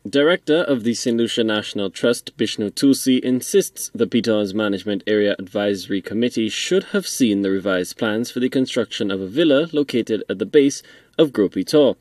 Director of the St. Lucia National Trust, Bishnu Tulsie, insists the Pitons Management Area Advisory Committee should have seen the revised plans for the construction of a villa located at the base of Gros Pitons.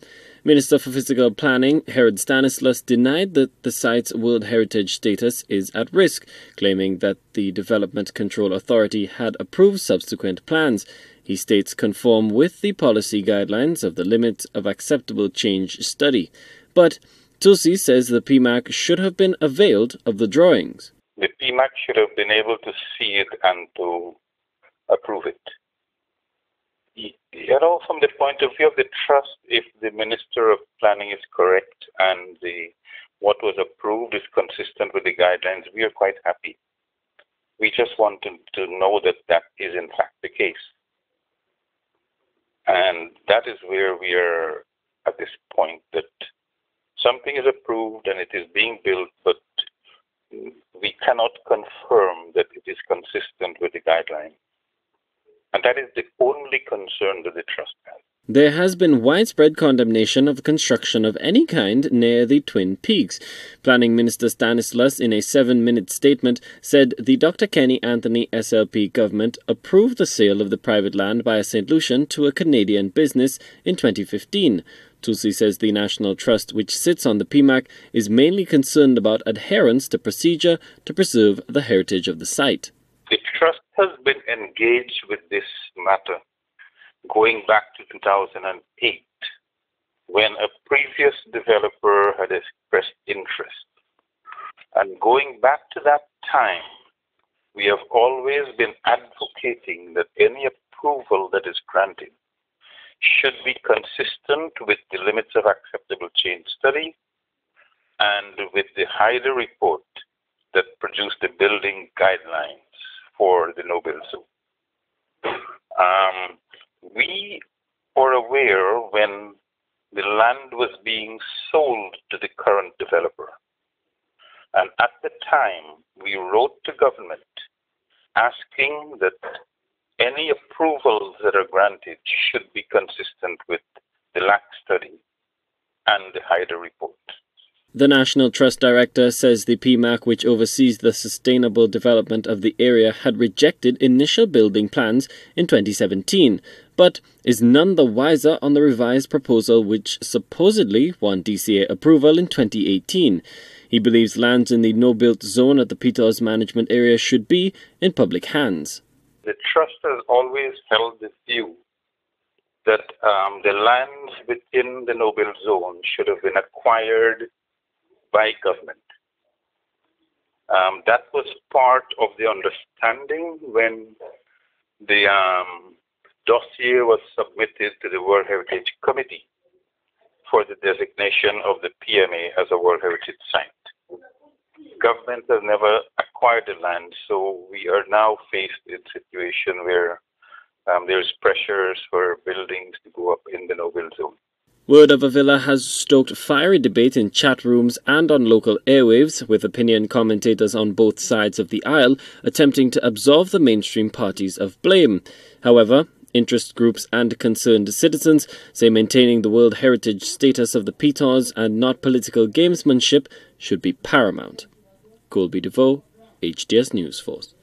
Minister for Physical Planning, Herod Stanislas, denied that the site's World Heritage status is at risk, claiming that the Development Control Authority had approved subsequent plans. He states conform with the policy guidelines of the Limits of Acceptable Change study. But Tulsie says the PMAC should have been availed of the drawings. The PMAC should have been able to see it and to approve it. From the point of view of the trust, if the Minister of Planning is correct and what was approved is consistent with the guidelines, we are quite happy. We just want to know that that is in fact the case. And that is where we are at this point, that something is approved and it is being built, but we cannot confirm that it is consistent with the guidelines. And that is the only concern that the trust has. There has been widespread condemnation of construction of any kind near the Twin Peaks. Planning Minister Stanislas, in a 7-minute statement, said the Dr. Kenny Anthony SLP government approved the sale of the private land by a St. Lucian to a Canadian business in 2015. Tulsie says the National Trust, which sits on the PMAC, is mainly concerned about adherence to procedure to preserve the heritage of the site. The trust has been engaged with this matter going back to 2008, when a previous developer had expressed interest. And going back to that time, we have always been advocating that any approval that is granted should be consistent with the Limits of Acceptable Change study and with the Hyder report that produced the building guidelines for the no-build zone. We were aware when the land was being sold to the current developer. And at the time, we wrote to government asking that any approvals that are granted should be consistent with the LAC study and the Hyder report. The National Trust Director says the PMAC, which oversees the sustainable development of the area, had rejected initial building plans in 2017, but is none the wiser on the revised proposal which supposedly won DCA approval in 2018. He believes lands in the no-built zone at the Pitons Management Area should be in public hands. The Trust has always held the view that the lands within the no-build zone should have been acquired by government. That was part of the understanding when the dossier was submitted to the World Heritage Committee for the designation of the PMA as a World Heritage Site. Government has never acquired the land, so we are now faced with a situation where there's pressures for buildings to go up in the no-build zone. Word of a villa has stoked fiery debate in chat rooms and on local airwaves, with opinion commentators on both sides of the aisle attempting to absolve the mainstream parties of blame. However, interest groups and concerned citizens say maintaining the World Heritage status of the Pitons and not political gamesmanship should be paramount. Colby DeVoe, HDS News Force.